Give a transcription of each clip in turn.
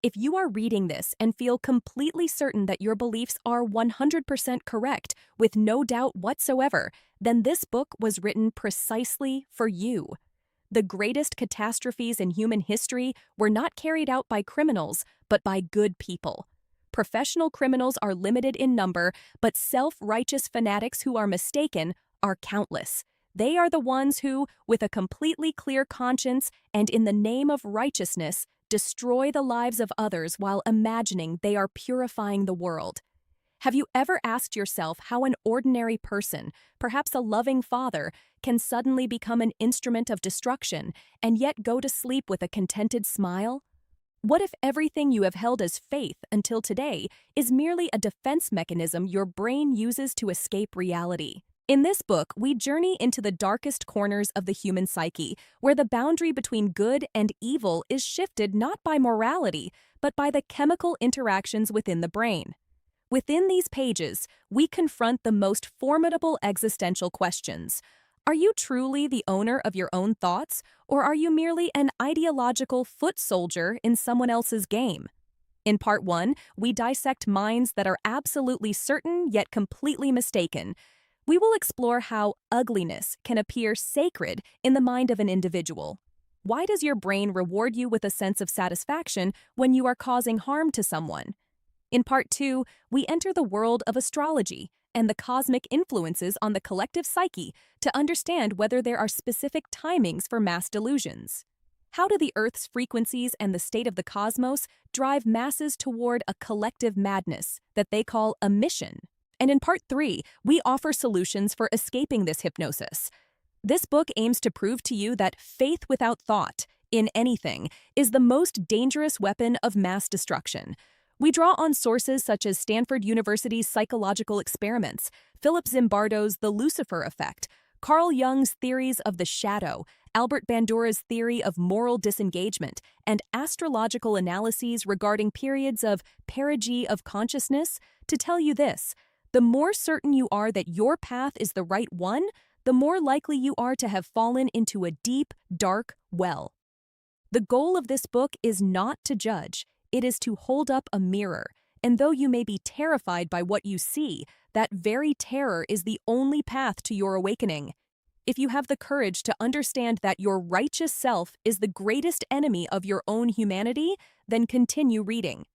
If you are reading this and feel completely certain that your beliefs are 100% correct, with no doubt whatsoever, then this book was written precisely for you. The greatest catastrophes in human history were not carried out by criminals, but by good people. Professional criminals are limited in number, but self-righteous fanatics who are mistaken are countless. They are the ones who, with a completely clear conscience and in the name of righteousness, destroy the lives of others while imagining they are purifying the world. Have you ever asked yourself how an ordinary person, perhaps a loving father, can suddenly become an instrument of destruction and yet go to sleep with a contented smile? What if everything you have held as faith until today is merely a defense mechanism your brain uses to escape reality? In this book, we journey into the darkest corners of the human psyche, where the boundary between good and evil is shifted not by morality, but by the chemical interactions within the brain. Within these pages, we confront the most formidable existential questions. Are you truly the owner of your own thoughts, or are you merely an ideological foot soldier in someone else's game? In Part 1, we dissect minds that are absolutely certain yet completely mistaken. We will explore how ugliness can appear sacred in the mind of an individual. Why does your brain reward you with a sense of satisfaction when you are causing harm to someone? In Part 2, we enter the world of astrology and the cosmic influences on the collective psyche to understand whether there are specific timings for mass delusions. How do the Earth's frequencies and the state of the cosmos drive masses toward a collective madness that they call a mission? And in Part 3, we offer solutions for escaping this hypnosis. This book aims to prove to you that faith without thought, in anything, is the most dangerous weapon of mass destruction. We draw on sources such as Stanford University's psychological experiments, Philip Zimbardo's The Lucifer Effect, Carl Jung's theories of the shadow, Albert Bandura's theory of moral disengagement, and astrological analyses regarding periods of perigee of consciousness to tell you this: the more certain you are that your path is the right one, the more likely you are to have fallen into a deep, dark well. The goal of this book is not to judge, it is to hold up a mirror, and though you may be terrified by what you see, that very terror is the only path to your awakening. If you have the courage to understand that your righteous self is the greatest enemy of your own humanity, then continue reading.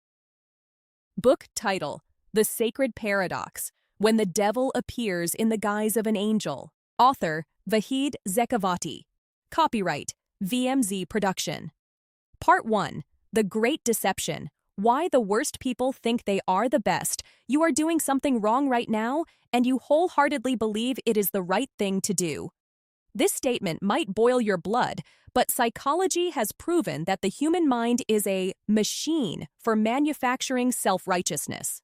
Book title: The Sacred Paradox, When the Devil Appears in the Guise of an Angel. Author, Vahid Zekavati. Copyright, VMZ Production. Part 1. The Great Deception. Why the worst people think they are the best. You are doing something wrong right now, and you wholeheartedly believe it is the right thing to do. This statement might boil your blood, but psychology has proven that the human mind is a machine for manufacturing self-righteousness.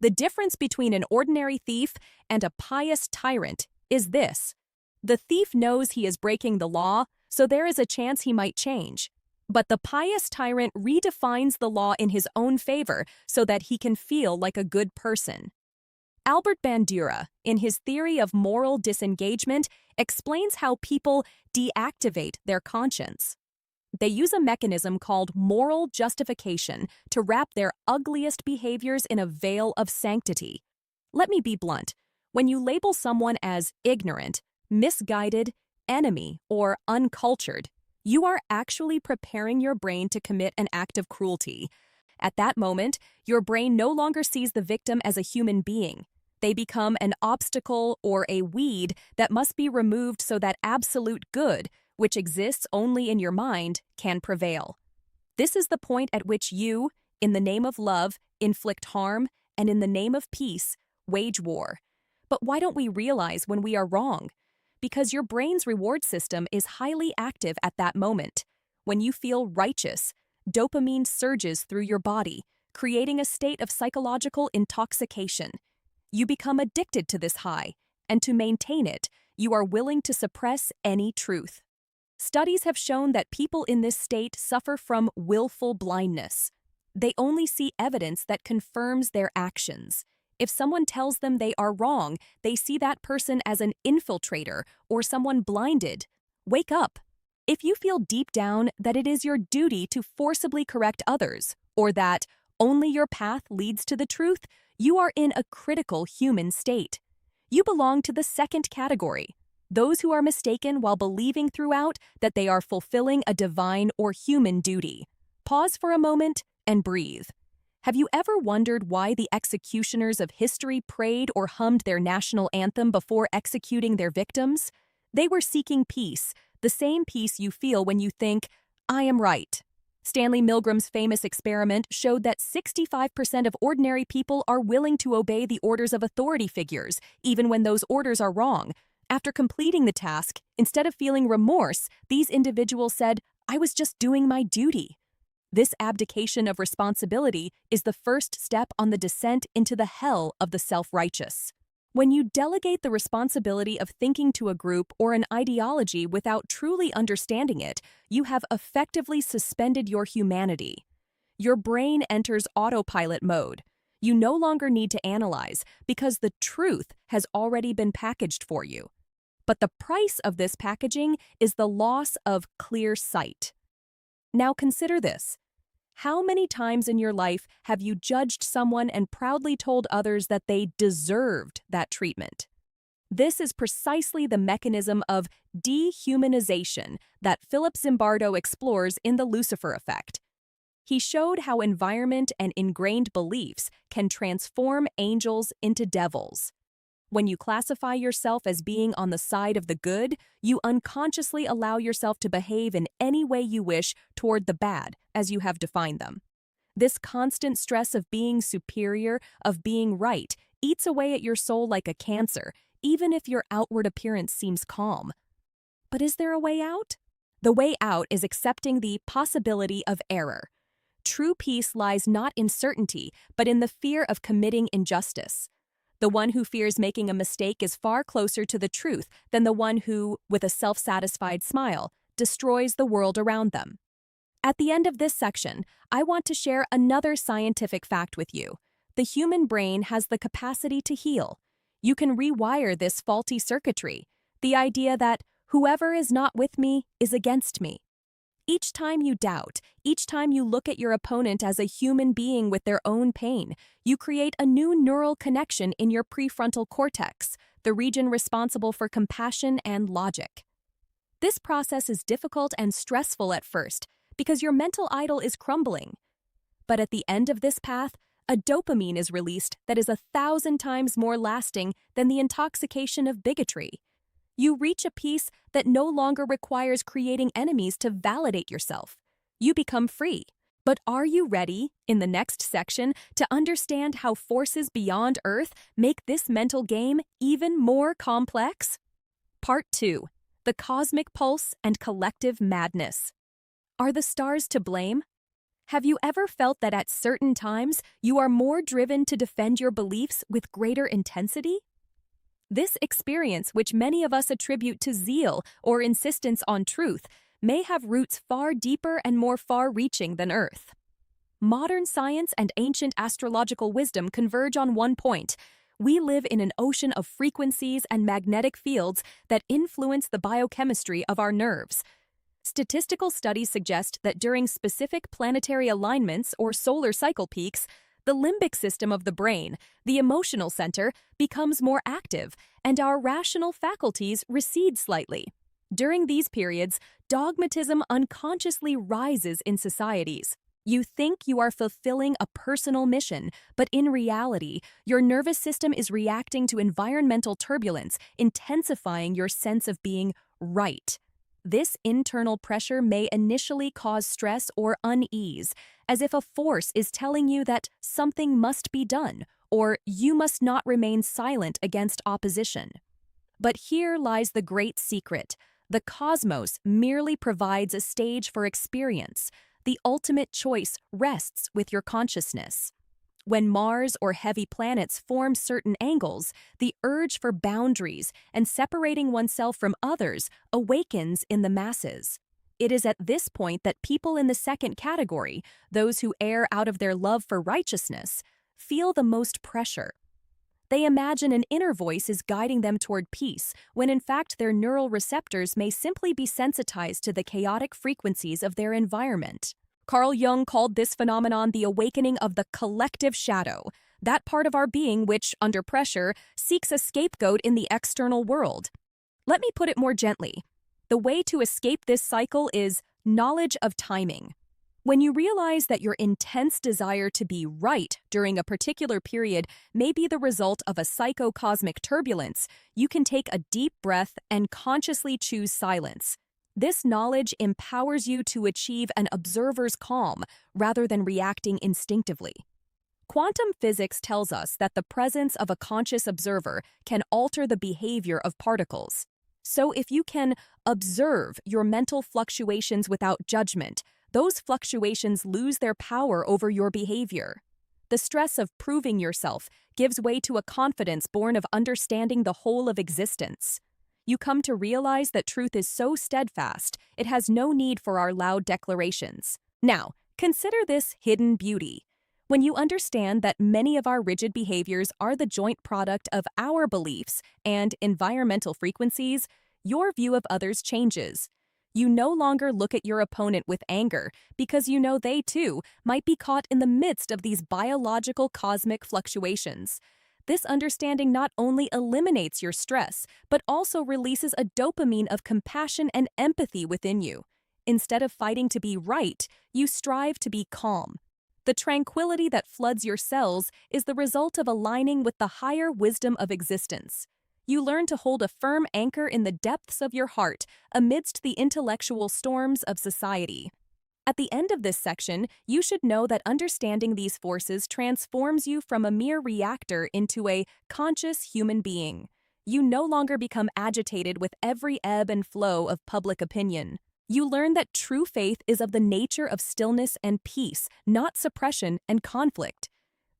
The difference between an ordinary thief and a pious tyrant is this: the thief knows he is breaking the law, so there is a chance he might change. But the pious tyrant redefines the law in his own favor so that he can feel like a good person. Albert Bandura, in his theory of moral disengagement, explains how people deactivate their conscience. They use a mechanism called moral justification to wrap their ugliest behaviors in a veil of sanctity. Let me be blunt. When you label someone as ignorant, misguided, enemy, or uncultured, you are actually preparing your brain to commit an act of cruelty. At that moment, your brain no longer sees the victim as a human being. They become an obstacle or a weed that must be removed so that absolute good, which exists only in your mind, can prevail. This is the point at which you, in the name of love, inflict harm, and in the name of peace, wage war. But why don't we realize when we are wrong? Because your brain's reward system is highly active at that moment. When you feel righteous, dopamine surges through your body, creating a state of psychological intoxication. You become addicted to this high, and to maintain it, you are willing to suppress any truth. Studies have shown that people in this state suffer from willful blindness. They only see evidence that confirms their actions. If someone tells them they are wrong, they see that person as an infiltrator or someone blinded. Wake up. If you feel deep down that it is your duty to forcibly correct others, or that only your path leads to the truth, you are in a critical human state. You belong to the second category, those who are mistaken while believing throughout that they are fulfilling a divine or human duty. Pause for a moment and breathe. Have you ever wondered why the executioners of history prayed or hummed their national anthem before executing their victims? They were seeking peace, the same peace you feel when you think, "I am right." Stanley Milgram's famous experiment showed that 65% of ordinary people are willing to obey the orders of authority figures, even when those orders are wrong. After completing the task, instead of feeling remorse, these individuals said, "I was just doing my duty." This abdication of responsibility is the first step on the descent into the hell of the self-righteous. When you delegate the responsibility of thinking to a group or an ideology without truly understanding it, you have effectively suspended your humanity. Your brain enters autopilot mode. You no longer need to analyze because the truth has already been packaged for you. But the price of this packaging is the loss of clear sight. Now consider this. How many times in your life have you judged someone and proudly told others that they deserved that treatment? This is precisely the mechanism of dehumanization that Philip Zimbardo explores in The Lucifer Effect. He showed how environment and ingrained beliefs can transform angels into devils. When you classify yourself as being on the side of the good, you unconsciously allow yourself to behave in any way you wish toward the bad, as you have defined them. This constant stress of being superior, of being right, eats away at your soul like a cancer, even if your outward appearance seems calm. But is there a way out? The way out is accepting the possibility of error. True peace lies not in certainty, but in the fear of committing injustice. The one who fears making a mistake is far closer to the truth than the one who, with a self-satisfied smile, destroys the world around them. At the end of this section, I want to share another scientific fact with you. The human brain has the capacity to heal. You can rewire this faulty circuitry, the idea that whoever is not with me is against me. Each time you doubt, each time you look at your opponent as a human being with their own pain, you create a new neural connection in your prefrontal cortex, the region responsible for compassion and logic. This process is difficult and stressful at first because your mental idol is crumbling. But at the end of this path, a dopamine is released that is 1,000 times more lasting than the intoxication of bigotry. You reach a peace that no longer requires creating enemies to validate yourself. You become free. But are you ready, in the next section, to understand how forces beyond Earth make this mental game even more complex? Part 2. The Cosmic Pulse and Collective Madness. Are the stars to blame? Have you ever felt that at certain times you are more driven to defend your beliefs with greater intensity? This experience, which many of us attribute to zeal or insistence on truth, may have roots far deeper and more far-reaching than Earth. Modern science and ancient astrological wisdom converge on one point. We live in an ocean of frequencies and magnetic fields that influence the biochemistry of our nerves. Statistical studies suggest that during specific planetary alignments or solar cycle peaks, the limbic system of the brain, the emotional center, becomes more active, and our rational faculties recede slightly. During these periods, dogmatism unconsciously rises in societies. You think you are fulfilling a personal mission, but in reality, your nervous system is reacting to environmental turbulence, intensifying your sense of being right. This internal pressure may initially cause stress or unease, as if a force is telling you that something must be done, or you must not remain silent against opposition. But here lies the great secret. The cosmos merely provides a stage for experience. The ultimate choice rests with your consciousness. When Mars or heavy planets form certain angles, the urge for boundaries and separating oneself from others awakens in the masses. It is at this point that people in the second category, those who err out of their love for righteousness, feel the most pressure. They imagine an inner voice is guiding them toward peace, when in fact their neural receptors may simply be sensitized to the chaotic frequencies of their environment. Carl Jung called this phenomenon the awakening of the collective shadow, that part of our being which, under pressure, seeks a scapegoat in the external world. Let me put it more gently. The way to escape this cycle is knowledge of timing. When you realize that your intense desire to be right during a particular period may be the result of a psycho-cosmic turbulence, you can take a deep breath and consciously choose silence. This knowledge empowers you to achieve an observer's calm rather than reacting instinctively. Quantum physics tells us that the presence of a conscious observer can alter the behavior of particles. So if you can observe your mental fluctuations without judgment, those fluctuations lose their power over your behavior. The stress of proving yourself gives way to a confidence born of understanding the whole of existence. You come to realize that truth is so steadfast, it has no need for our loud declarations. Now, consider this hidden beauty. When you understand that many of our rigid behaviors are the joint product of our beliefs and environmental frequencies, your view of others changes. You no longer look at your opponent with anger because you know they, too, might be caught in the midst of these biological cosmic fluctuations. This understanding not only eliminates your stress, but also releases a dopamine of compassion and empathy within you. Instead of fighting to be right, you strive to be calm. The tranquility that floods your cells is the result of aligning with the higher wisdom of existence. You learn to hold a firm anchor in the depths of your heart amidst the intellectual storms of society. At the end of this section, you should know that understanding these forces transforms you from a mere reactor into a conscious human being. You no longer become agitated with every ebb and flow of public opinion. You learn that true faith is of the nature of stillness and peace, not suppression and conflict.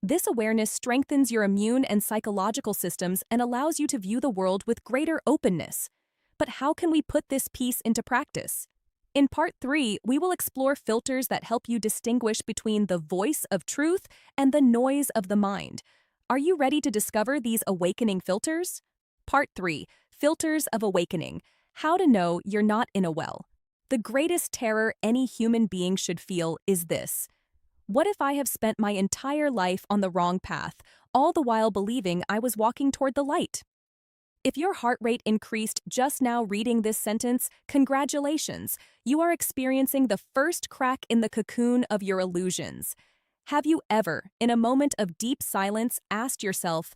This awareness strengthens your immune and psychological systems and allows you to view the world with greater openness. But how can we put this peace into practice? In Part 3, we will explore filters that help you distinguish between the voice of truth and the noise of the mind. Are you ready to discover these awakening filters? Part 3, Filters of Awakening. How to know you're not in a well. The greatest terror any human being should feel is this. What if I have spent my entire life on the wrong path, all the while believing I was walking toward the light? If your heart rate increased just now reading this sentence, congratulations, you are experiencing the first crack in the cocoon of your illusions. Have you ever, in a moment of deep silence, asked yourself,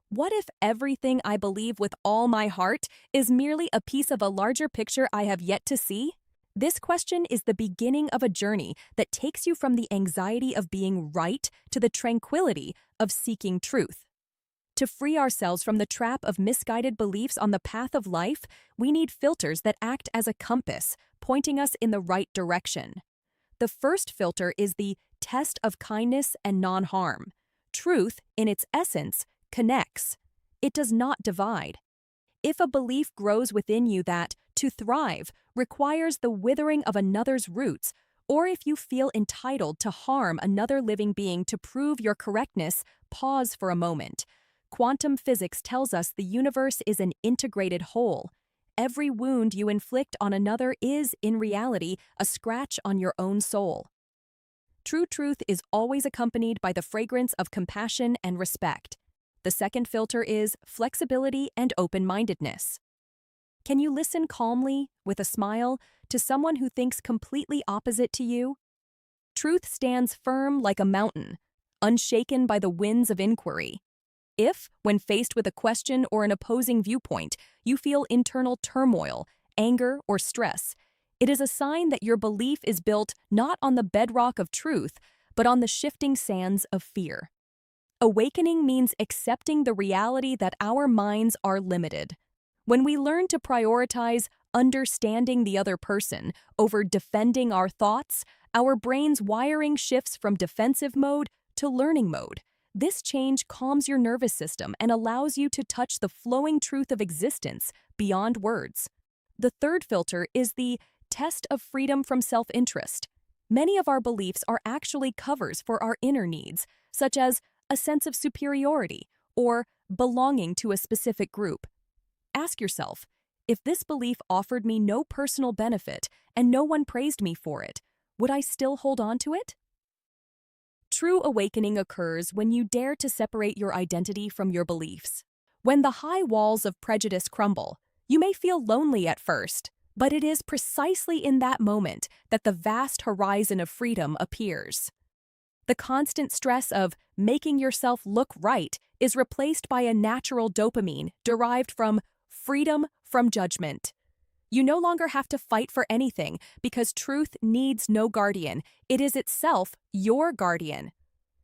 what if everything I believe with all my heart is merely a piece of a larger picture I have yet to see? This question is the beginning of a journey that takes you from the anxiety of being right to the tranquility of seeking truth. To free ourselves from the trap of misguided beliefs on the path of life, we need filters that act as a compass, pointing us in the right direction. The first filter is the test of kindness and non-harm. Truth, in its essence, connects. It does not divide. If a belief grows within you that, to thrive, requires the withering of another's roots, or if you feel entitled to harm another living being to prove your correctness, pause for a moment. Quantum physics tells us the universe is an integrated whole. Every wound you inflict on another is, in reality, a scratch on your own soul. True truth is always accompanied by the fragrance of compassion and respect. The second filter is flexibility and open-mindedness. Can you listen calmly, with a smile, to someone who thinks completely opposite to you? Truth stands firm like a mountain, unshaken by the winds of inquiry. If, when faced with a question or an opposing viewpoint, you feel internal turmoil, anger, or stress, it is a sign that your belief is built not on the bedrock of truth, but on the shifting sands of fear. Awakening means accepting the reality that our minds are limited. When we learn to prioritize understanding the other person over defending our thoughts, our brain's wiring shifts from defensive mode to learning mode. This change calms your nervous system and allows you to touch the flowing truth of existence beyond words. The third filter is the test of freedom from self-interest. Many of our beliefs are actually covers for our inner needs, such as a sense of superiority or belonging to a specific group. Ask yourself, if this belief offered me no personal benefit and no one praised me for it, would I still hold on to it? True awakening occurs when you dare to separate your identity from your beliefs. When the high walls of prejudice crumble, you may feel lonely at first, but it is precisely in that moment that the vast horizon of freedom appears. The constant stress of making yourself look right is replaced by a natural dopamine derived from freedom from judgment. You no longer have to fight for anything because truth needs no guardian. It is itself your guardian.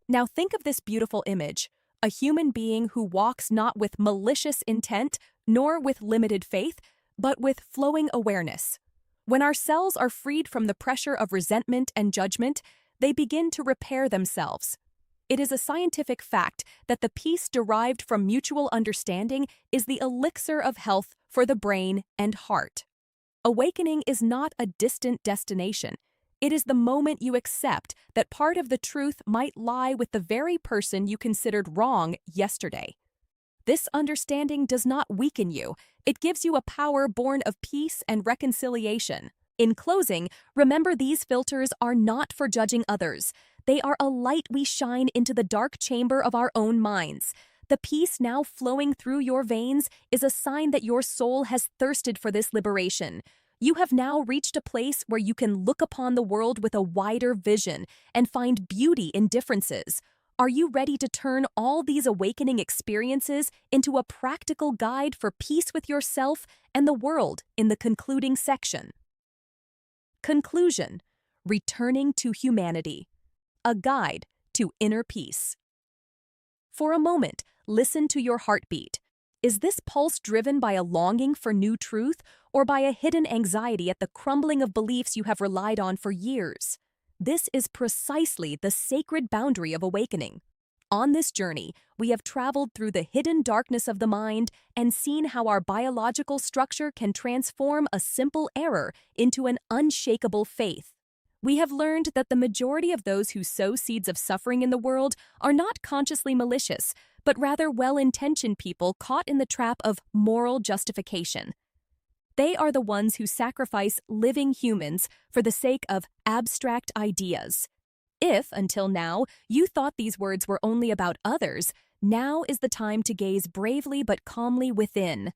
Now think of this beautiful image, a human being who walks not with malicious intent nor with limited faith, but with flowing awareness. When our cells are freed from the pressure of resentment and judgment, they begin to repair themselves. It is a scientific fact that the peace derived from mutual understanding is the elixir of health for the brain and heart. Awakening is not a distant destination. It is the moment you accept that part of the truth might lie with the very person you considered wrong yesterday. This understanding does not weaken you. It gives you a power born of peace and reconciliation. In closing, remember these filters are not for judging others. They are a light we shine into the dark chamber of our own minds. The peace now flowing through your veins is a sign that your soul has thirsted for this liberation. You have now reached a place where you can look upon the world with a wider vision and find beauty in differences. Are you ready to turn all these awakening experiences into a practical guide for peace with yourself and the world in the concluding section? Conclusion: Returning to Humanity. A guide to inner peace. For a moment, listen to your heartbeat. Is this pulse driven by a longing for new truth or by a hidden anxiety at the crumbling of beliefs you have relied on for years? This is precisely the sacred boundary of awakening. On this journey, we have traveled through the hidden darkness of the mind and seen how our biological structure can transform a simple error into an unshakable faith. We have learned that the majority of those who sow seeds of suffering in the world are not consciously malicious, but rather well-intentioned people caught in the trap of moral justification. They are the ones who sacrifice living humans for the sake of abstract ideas. If, until now, you thought these words were only about others, now is the time to gaze bravely but calmly within.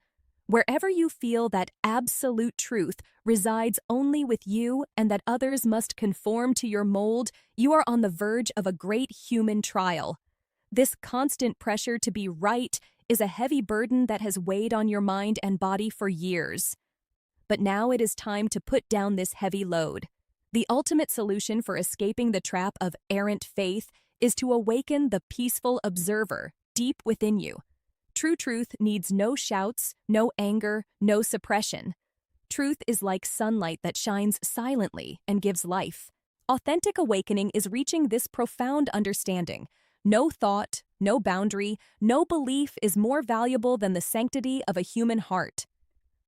Wherever you feel that absolute truth resides only with you and that others must conform to your mold, you are on the verge of a great human trial. This constant pressure to be right is a heavy burden that has weighed on your mind and body for years. But now it is time to put down this heavy load. The ultimate solution for escaping the trap of errant faith is to awaken the peaceful observer deep within you. True truth needs no shouts, no anger, no suppression. Truth is like sunlight that shines silently and gives life. Authentic awakening is reaching this profound understanding. No thought, no boundary, no belief is more valuable than the sanctity of a human heart.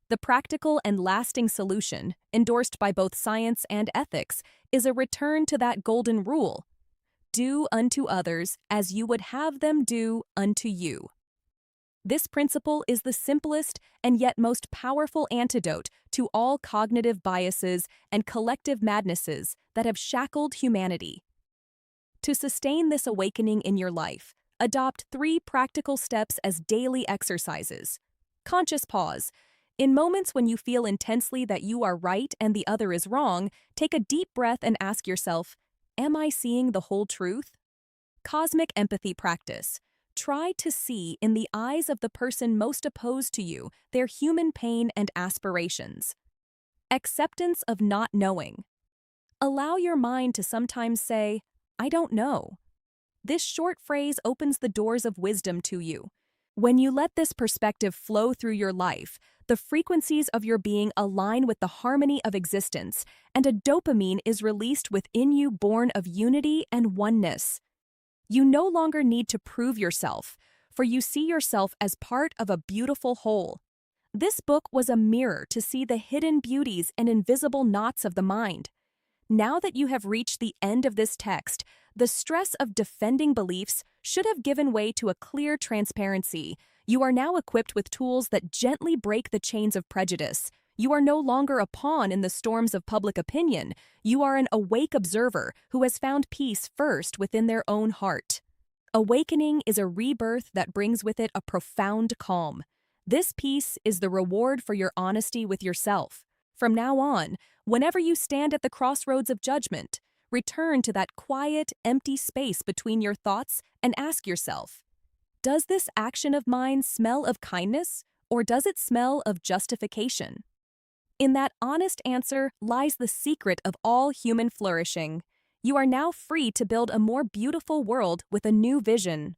The practical and lasting solution, endorsed by both science and ethics, is a return to that golden rule: do unto others as you would have them do unto you. This principle is the simplest and yet most powerful antidote to all cognitive biases and collective madnesses that have shackled humanity. To sustain this awakening in your life, adopt 3 practical steps as daily exercises. Conscious pause. In moments when you feel intensely that you are right and the other is wrong, take a deep breath and ask yourself, am I seeing the whole truth? Cosmic empathy practice. Try to see in the eyes of the person most opposed to you their human pain and aspirations. Acceptance of not knowing. Allow your mind to sometimes say, I don't know. This short phrase opens the doors of wisdom to you. When you let this perspective flow through your life, the frequencies of your being align with the harmony of existence, and a dopamine is released within you born of unity and oneness. You no longer need to prove yourself, for you see yourself as part of a beautiful whole. This book was a mirror to see the hidden beauties and invisible knots of the mind. Now that you have reached the end of this text, The stress of defending beliefs should have given way to a clear transparency. You are now equipped with tools that gently break the chains of prejudice. You are no longer a pawn in the storms of public opinion. You are an awake observer who has found peace first within their own heart. Awakening is a rebirth that brings with it a profound calm. This peace is the reward for your honesty with yourself. From now on, whenever you stand at the crossroads of judgment, return to that quiet, empty space between your thoughts and ask yourself, does this action of mine smell of kindness, or does it smell of justification? In that honest answer lies the secret of all human flourishing. You are now free to build a more beautiful world with a new vision.